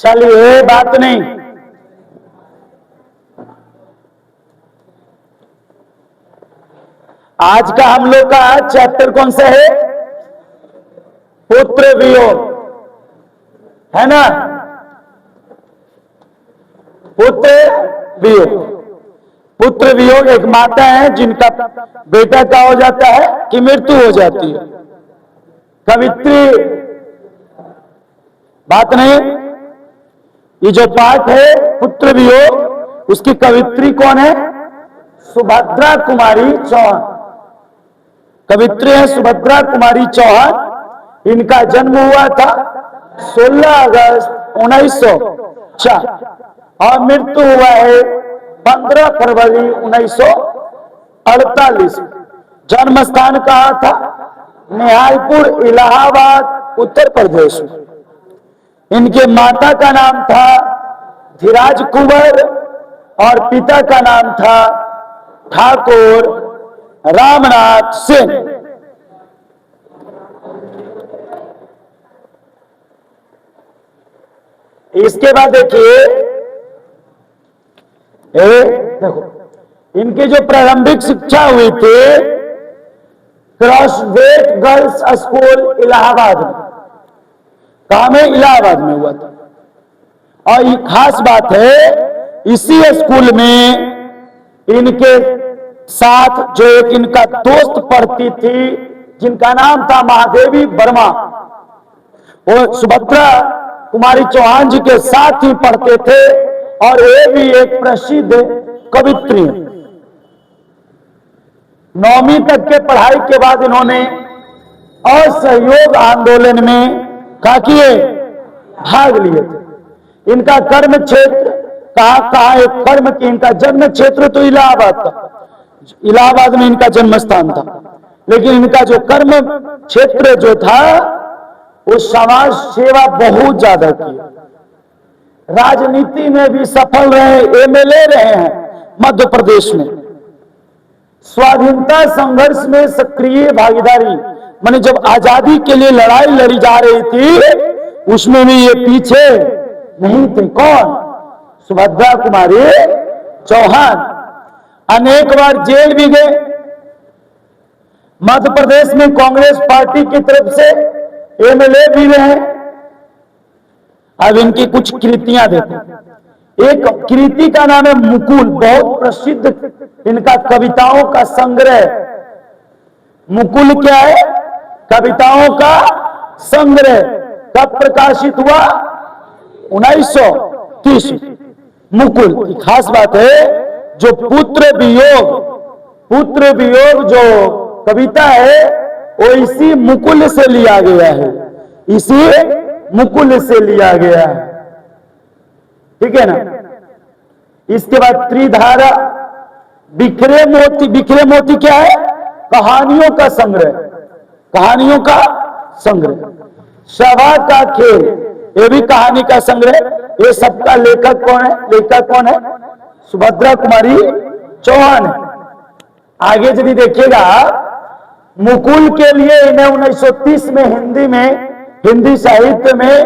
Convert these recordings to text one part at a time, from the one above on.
चलिए, बात नहीं। आज का हम लोग का चैप्टर कौन सा है? पुत्र वियोग, है ना? पुत्र वियोग। पुत्र वियोग एक माता है जिनका बेटा क्या हो जाता है कि मृत्यु हो जाती है। कवित्री, बात नहीं। ये जो पाठ है पुत्र वियोग, उसकी कवित्री कौन है? सुभद्रा कुमारी चौहान। कवित्री है सुभद्रा कुमारी चौहान। इनका जन्म हुआ था 16 अगस्त 1904 और मृत्यु हुआ है 15 फरवरी 1948। जन्म स्थान कहाँ था? निहालपुर, इलाहाबाद, उत्तर प्रदेश में। इनके माता का नाम था धीराज कुंवर और पिता का नाम था ठाकुर रामनाथ सिंह। इसके बाद देखिए, देखो इनकी जो प्रारंभिक शिक्षा हुई थी क्रॉसवेट गर्ल्स स्कूल इलाहाबाद में। कहां में? इलाहाबाद में हुआ था। और ये खास बात है, इसी स्कूल में इनके साथ जो एक इनका दोस्त पढ़ती थी जिनका नाम था महादेवी वर्मा, वो सुभद्रा कुमारी चौहान जी के साथ ही पढ़ते थे और ये भी एक प्रसिद्ध कवित्री। 9वीं तक के पढ़ाई के बाद इन्होंने असहयोग आंदोलन में क्या किए? भाग लिए थे। इनका कर्म क्षेत्र कहा एक कर्म की इनका जन्म क्षेत्र तो इलाहाबाद था। इलाहाबाद में इनका जन्म स्थान था, लेकिन इनका जो कर्म क्षेत्र जो था वो समाज सेवा बहुत ज्यादा की। राजनीति में भी सफल रहे, एमएलए रहे हैं मध्य प्रदेश में। स्वाधीनता संघर्ष में सक्रिय भागीदारी, माने जब आजादी के लिए लड़ाई लड़ी जा रही थी उसमें भी ये पीछे नहीं थे। कौन? सुभद्रा कुमारी चौहान। अनेक बार जेल भी गए। मध्य प्रदेश में कांग्रेस पार्टी की तरफ से एमएलए भी रहे। अब इनकी कुछ कृतियां देखो। एक कृति का नाम है मुकुल, बहुत प्रसिद्ध इनका कविताओं का संग्रह। मुकुल क्या है? कविताओं का संग्रह। कब प्रकाशित हुआ? 1930। मुकुल की खास बात है जो पुत्र वियोग जो कविता है वो इसी मुकुल से लिया गया है। इसी मुकुल से लिया गया है, ठीक है ना? इसके बाद त्रिधारा, बिखरे मोती। बिखरे मोती क्या है? कहानियों का संग्रह। कहानियों का संग्रह। सभा का खेल, ये भी कहानी का संग्रह। ये सबका लेखक कौन है? लेखक कौन है? सुभद्रा कुमारी चौहान है। आगे यदि देखिएगा, मुकुल के लिए इन्हें 1930 में हिंदी साहित्य में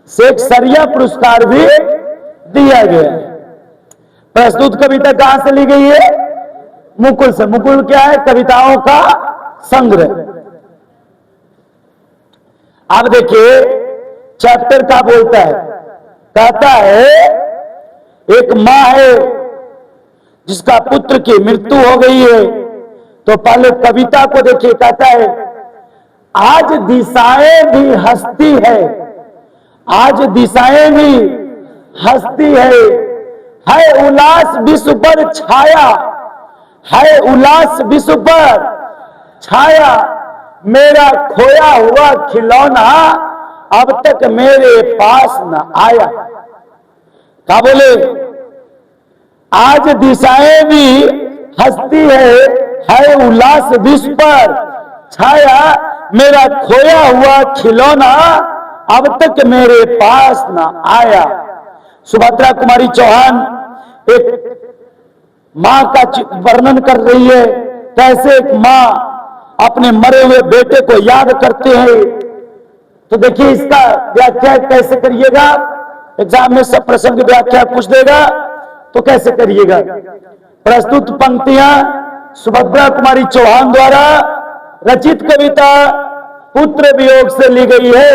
शेक्सपियर पुरस्कार भी दिया गया है। प्रस्तुत कविता कहां से ली गई है? मुकुल से। मुकुल क्या है? कविताओं का संग्रह। अब देखिए चैप्टर क्या बोलता है। कहता है एक मां है जिसका पुत्र की मृत्यु हो गई है। तो पहले कविता को देखिए। कहता है आज दिशाएं भी हंसती है, आज दिशाएं भी हंसती है उल्लास विश्व पर छाया, है उल्लास विश्व पर छाया। मेरा खोया हुआ खिलौना अब तक मेरे पास न आया। क्या बोले? आज दिशाएं भी हंसती है उल्लास विश्व पर छाया। मेरा खोया हुआ खिलौना अब तक मेरे पास न आया। सुभद्रा कुमारी चौहान एक मां का वर्णन कर रही है। कैसे एक मां अपने मरे हुए बेटे को याद करते हैं। तो देखिए इसका व्याख्या कैसे करिएगा। एग्जाम में सब प्रसंग व्याख्या पूछ देगा तो कैसे करिएगा। प्रस्तुत पंक्तियां सुभद्रा कुमारी चौहान द्वारा रचित कविता पुत्र वियोग से ली गई है,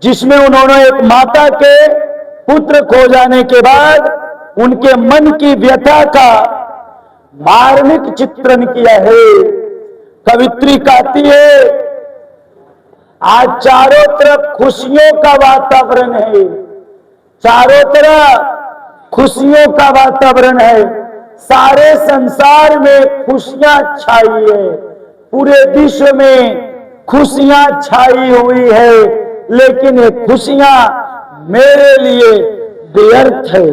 जिसमें उन्होंने एक माता के पुत्र खो जाने के बाद उनके मन की व्यथा का मार्मिक चित्रण किया है। कवित्री कहती है, आज चारों तरफ खुशियों का वातावरण है, चारों तरफ खुशियों का वातावरण है, सारे संसार में खुशियां छाई है, पूरे विश्व में खुशियां छाई हुई है, लेकिन ये खुशियां मेरे लिए व्यर्थ है,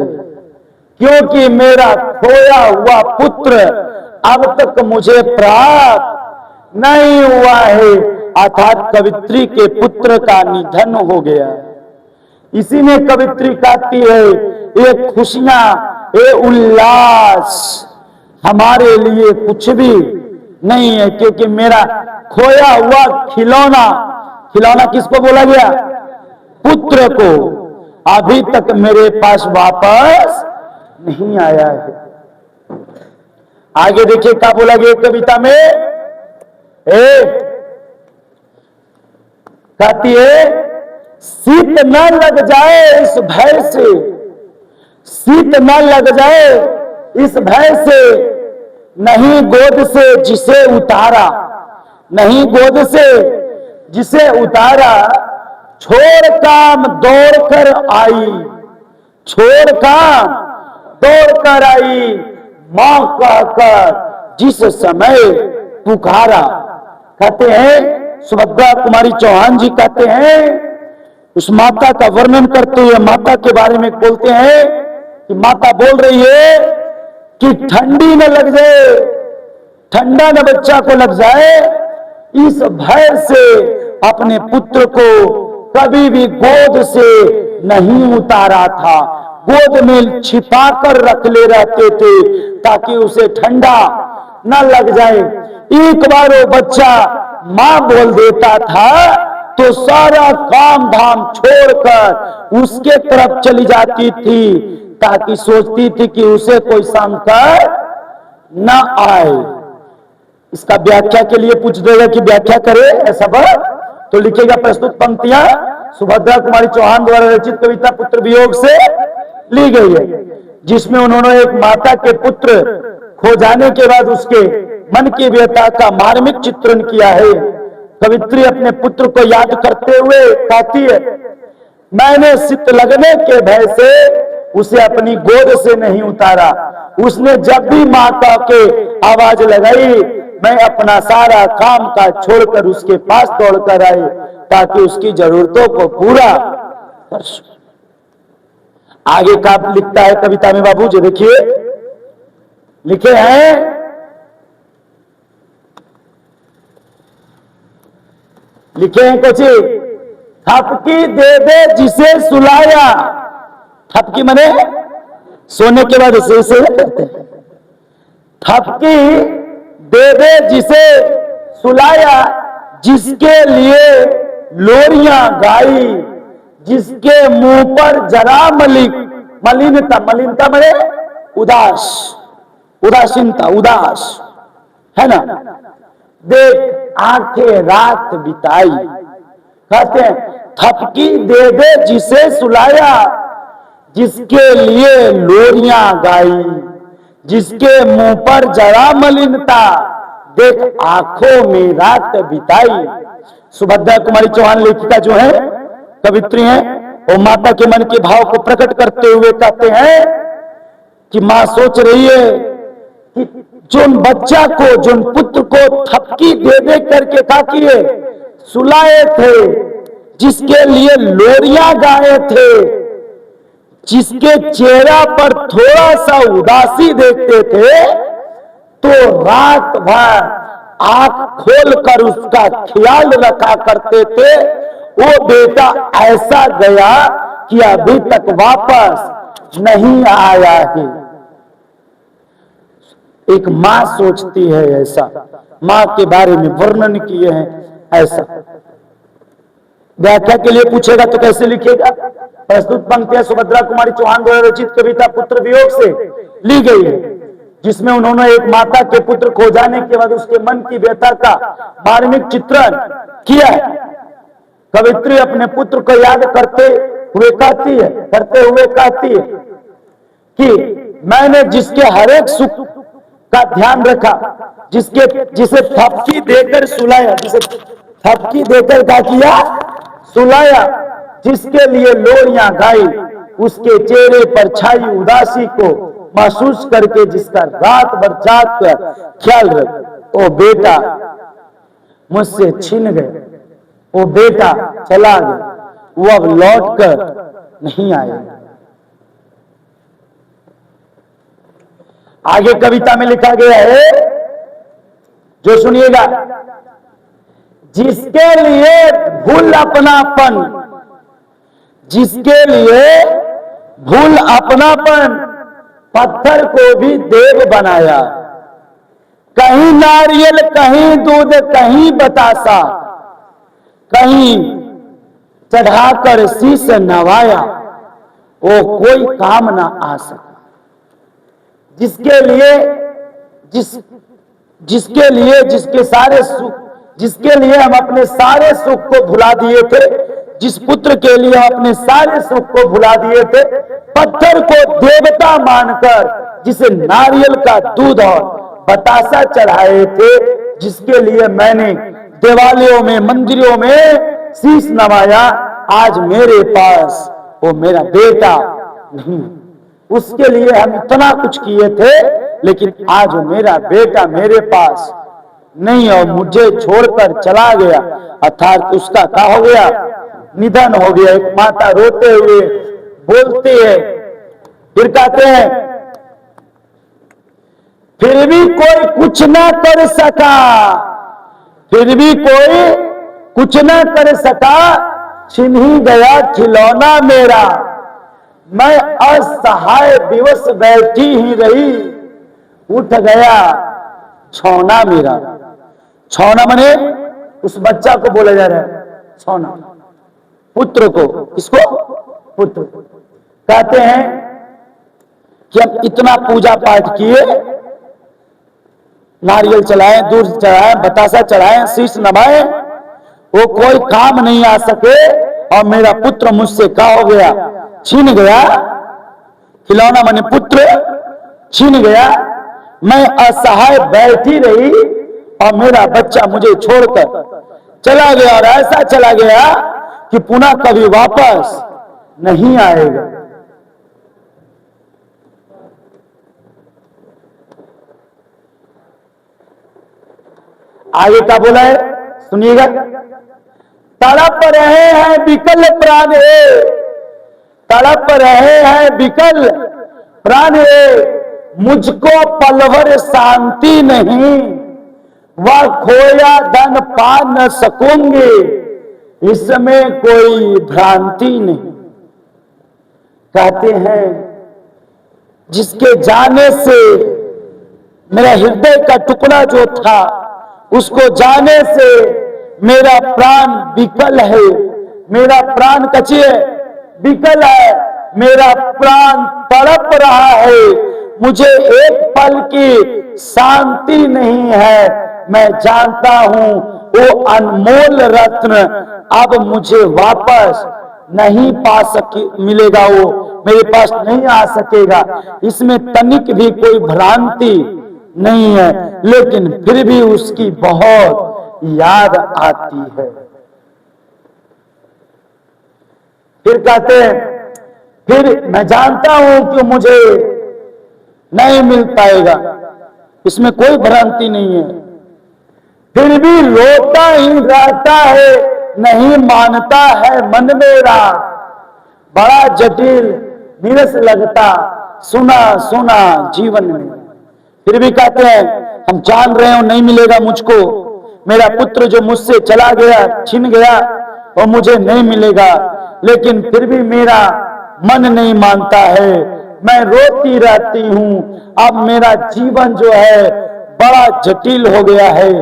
क्योंकि मेरा खोया हुआ पुत्र अब तक मुझे प्राप्त नहीं हुआ है। अर्थात कवित्री के पुत्र का निधन हो गया। इसी में कवित्री कहती है, ये खुशियां, ये उल्लास हमारे लिए कुछ भी नहीं है, क्योंकि मेरा खोया हुआ खिलौना, खिलौना किसको बोला गया? पुत्र को, अभी तक मेरे पास वापस नहीं आया है। आगे देखिए क्या बोला गया कविता में। कहती है, शीत न लग जाए इस भय से, शीत न लग जाए इस भय से, नहीं गोद से जिसे उतारा, नहीं गोद से जिसे उतारा, छोड़ काम दौड़ कर आई, छोड़ काम दौड़ कर आई, मां कहकर जिस समय पुकारा। कहते हैं सुभद्रा कुमारी चौहान जी कहते हैं, उस माता का वर्णन करते हुए माता के बारे में बोलते हैं कि माता बोल रही है कि ठंडी न लग जाए, ठंडा न बच्चा को लग जाए, इस भय से अपने पुत्र को कभी भी गोद से नहीं उतारा था, गोद में छिपा कर रख ले रहते थे ताकि उसे ठंडा न लग जाए। एक बार वो बच्चा मां बोल देता था तो सारा काम धाम छोड़कर उसके तरफ चली जाती थी, ताकि सोचती थी कि उसे कोई संकट न आए। इसका व्याख्या के लिए पूछ देगा कि व्याख्या करे ऐसा बात, तो लिखेगा प्रस्तुत पंक्तियां सुभद्रा कुमारी चौहान द्वारा रचित कविता पुत्र वियोग से ली गई है, जिसमें उन्होंने एक माता के पुत्र खो जाने के बाद उसके मन की व्यथा का मार्मिक चित्रण किया है। कवित्री अपने पुत्र को याद करते हुए कहती है, मैंने शीत लगने के भय से उसे अपनी गोद से नहीं उतारा, उसने जब भी माता के आवाज लगाई मैं अपना सारा काम का छोड़कर उसके पास दौड़कर आई ताकि उसकी जरूरतों को पूरा कर सकूं। आगे का लिखता है कविता में बाबू जी, देखिए लिखे हैं, लिखे हैं कुछ, थपकी दे दे जिसे सुलाया, थपकी मने सोने के बाद उसे करते हैं, थपकी दे दे जिसे सुलाया, जिसके लिए लोरियां गाई, जिसके मुंह पर जरा मलिनता, मलिनता मने उदास, उदासीनता, उदास है ना, देख आंखें रात बिताई। कहते हैं थपकी दे दे जिसे सुलाया, जिसके लिए लोरियां गाई, जिसके मुंह पर जरा मलिनता, देख आंखों में रात बिताई। सुभद्रा कुमारी चौहान लेखिका जो है, कवित्री हैं, वो माता के मन के भाव को प्रकट करते हुए कहते हैं कि मां सोच रही है कि जो बच्चा को, जो पुत्र को थपकी दे दे करके क्या किए, सुलाए थे, जिसके लिए लोरियां गाए थे, जिसके चेहरा पर थोड़ा सा उदासी देखते थे, तो रात भर आंख खोलकर उसका ख्याल रखा करते थे, वो बेटा ऐसा गया कि अभी तक वापस नहीं आया है। एक मां सोचती है ऐसा, मां के बारे में वर्णन किए हैं ऐसा। व्याख्या के लिए पूछेगा तो कैसे लिखेगा? प्रस्तुत पंक्तियां सुभद्रा कुमारी चौहान द्वारा रचित कविता पुत्र वियोग से ली गई है, जिसमें उन्होंने एक माता के पुत्र खो जाने के बाद उसके मन की व्यथा का मार्मिक चित्रण किया है। कवित्री अपने पुत्र को याद करते हुए कहती है कि मैंने जिसके हर एक सुख का ध्यान रखा, जिसे थपकी देकर सुलाया, जिसे थपकी देकर क्या किया? सुलाया, जिसके लिए लोरियां गाई, उसके चेहरे पर छाई उदासी को महसूस करके जिसका रात भर जाग कर ख्याल रख, ओ बेटा मुझसे छीन गए, वो बेटा चला गया, वो अब लौट कर नहीं आएगा। आगे कविता में लिखा गया है, जो सुनिएगा, जिसके लिए भूल अपनापन, जिसके लिए भूल अपनापन पत्थर को भी देव बनाया, कहीं नारियल कहीं दूध कहीं बतासा, कहीं चढ़ाकर शीश नवाया, वो कोई काम ना आ सका। जिसके लिए हम अपने सारे सुख को भुला दिए थे, जिस पुत्र के लिए हम अपने सारे सुख को भुला दिए थे, पत्थर को देवता मानकर जिसे नारियल का दूध और बतासा चढ़ाए थे, जिसके लिए मैंने देवालयों में मंदिरों में शीश नवाया, आज मेरे पास वो मेरा बेटा नहीं। उसके लिए हम इतना कुछ किए थे, लेकिन आज वो मेरा बेटा मेरे पास नहीं और मुझे छोड़कर चला गया, अर्थात उसका क्या हो गया? निधन हो गया। एक माता रोते हुए बोलती है, फिर कहते हैं, फिर भी कोई कुछ ना कर सका, फिर भी कोई कुछ ना कर सका, छिन ही गया खिलौना मेरा, मैं असहाय दिवस बैठी ही रही, उठ गया छौना मेरा। छौना माने उस बच्चा को बोला जा रहा है छौना, पुत्र को। किसको? पुत्र। कहते हैं कि हम इतना पूजा पाठ किए, नारियल चढ़ाए, दूध चढ़ाए, बतासा चढ़ाए, शीश नवाए, वो कोई काम नहीं आ सके, और मेरा पुत्र मुझसे क्या हो गया? छीन गया। खिलौना माने पुत्र, छीन गया। मैं असहाय बैठी रही और मेरा बच्चा मुझे छोड़कर चला गया, और ऐसा चला गया कि पुनः कभी वापस नहीं आएगा। आगे क्या बोला है सुनिएगा, तड़प रहे हैं विकल प्राण, तड़प रहे हैं विकल प्राण, मुझको पलभर शांति नहीं, वह खोया धन पा न सकूंगी, इसमें कोई भ्रांति नहीं। कहते हैं जिसके जाने से मेरा हृदय का टुकड़ा जो था, उसको जाने से मेरा प्राण विकल है, मेरा प्राण कचिए विकल है, मेरा प्राण तड़प रहा है, मुझे एक पल की शांति नहीं है। मैं जानता हूं वो अनमोल रत्न अब मुझे वापस नहीं पा सके, मिलेगा, वो मेरे पास नहीं आ सकेगा, इसमें तनिक भी कोई भ्रांति नहीं है, लेकिन फिर भी उसकी बहुत याद आती है। फिर कहते हैं, फिर मैं जानता हूं कि मुझे नहीं मिल पाएगा, इसमें कोई भ्रांति नहीं है, फिर भी रोता ही रहता है, नहीं मानता है मन मेरा, बड़ा जटिल नीरस लगता सुना सुना जीवन में। फिर भी कहते हैं हम जान रहे हो नहीं मिलेगा मुझको, मेरा पुत्र जो मुझसे चला गया, छिन गया, वो मुझे नहीं मिलेगा, लेकिन फिर भी मेरा मन नहीं मानता है, मैं रोती रहती हूं। अब मेरा जीवन जो है बड़ा जटिल हो गया है,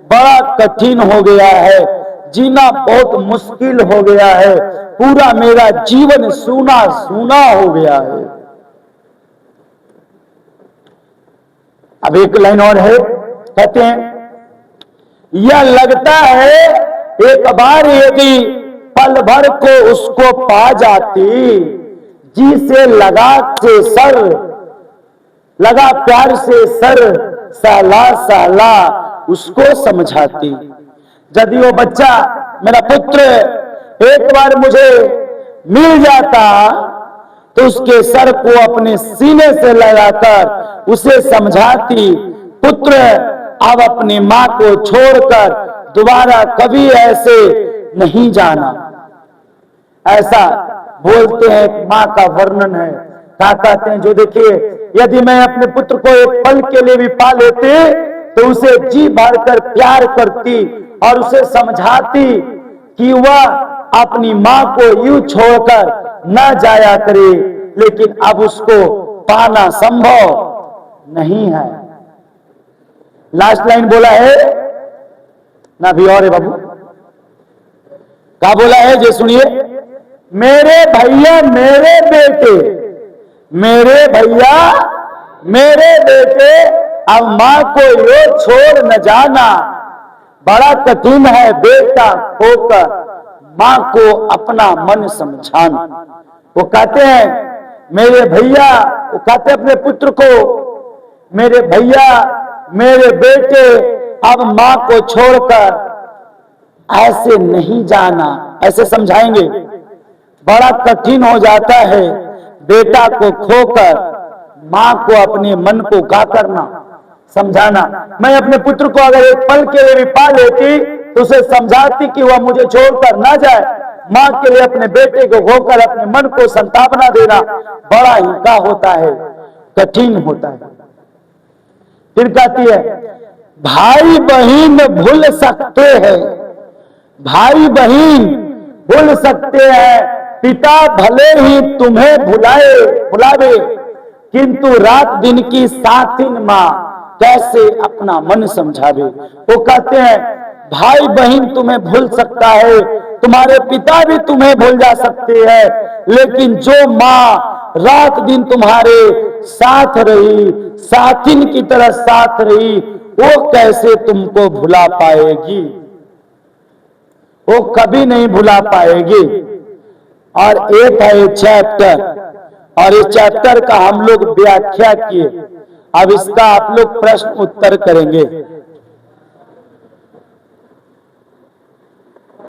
बड़ा कठिन हो गया है, जीना बहुत मुश्किल हो गया है, पूरा मेरा जीवन सूना सूना हो गया है। अब एक लाइन और है, कहते हैं यह लगता है एक बार यदि पल भर को उसको पा जाती, जी से लगा से सर लगा प्यार से सर साला साला उसको समझाती। यदि वो बच्चा मेरा पुत्र एक बार मुझे मिल जाता तो उसके सर को अपने सीने से लगाकर उसे समझाती, पुत्र अब अपनी मां को छोड़कर दोबारा कभी ऐसे नहीं जाना। ऐसा बोलते हैं, मां का वर्णन है। क्या कहते हैं, जो देखिए यदि मैं अपने पुत्र को एक पल के लिए भी पा लेती तो उसे जी भरकर प्यार करती और उसे समझाती कि वह अपनी मां को यूं छोड़कर न जाया करे, लेकिन अब उसको पाना संभव नहीं है। लास्ट लाइन बोला है ना भी और है बाबू, क्या बोला है जे सुनिए, मेरे भैया मेरे बेटे, मेरे भैया मेरे बेटे अब मां को यो छोड़ न जाना, बड़ा कठिन है बेटा होकर मां को अपना मन समझाना। वो कहते हैं मेरे भैया, वो कहते अपने पुत्र को मेरे भैया मेरे बेटे अब मां को छोड़कर ऐसे नहीं जाना, ऐसे समझाएंगे। बड़ा कठिन हो जाता है बेटा को खोकर मां को अपने मन को गा करना, समझाना। मैं अपने पुत्र को अगर एक पल के लिए भी पा लेती तो उसे समझाती कि वह मुझे छोड़कर ना जाए। मां के लिए अपने बेटे को खोकर अपने मन को संतापना देना बड़ा ही क्या होता है, कठिन होता है। फिर कहती है भाई बहन भूल सकते हैं, भाई बहन भूल सकते हैं, पिता भले ही तुम्हें भुलावे, किंतु रात दिन की साथिन मां कैसे अपना मन समझावे। वो कहते हैं भाई बहन तुम्हें भूल सकता है, तुम्हारे पिता भी तुम्हें भूल जा सकते हैं, लेकिन जो मां रात दिन तुम्हारे साथ रही, साथिन की तरह साथ रही, वो कैसे तुमको भुला पाएगी, वो कभी नहीं भुला पाएगी। और एक है चैप्टर, और इस चैप्टर का हम लोग व्याख्या किए। अब इसका आप लोग प्रश्न उत्तर करेंगे।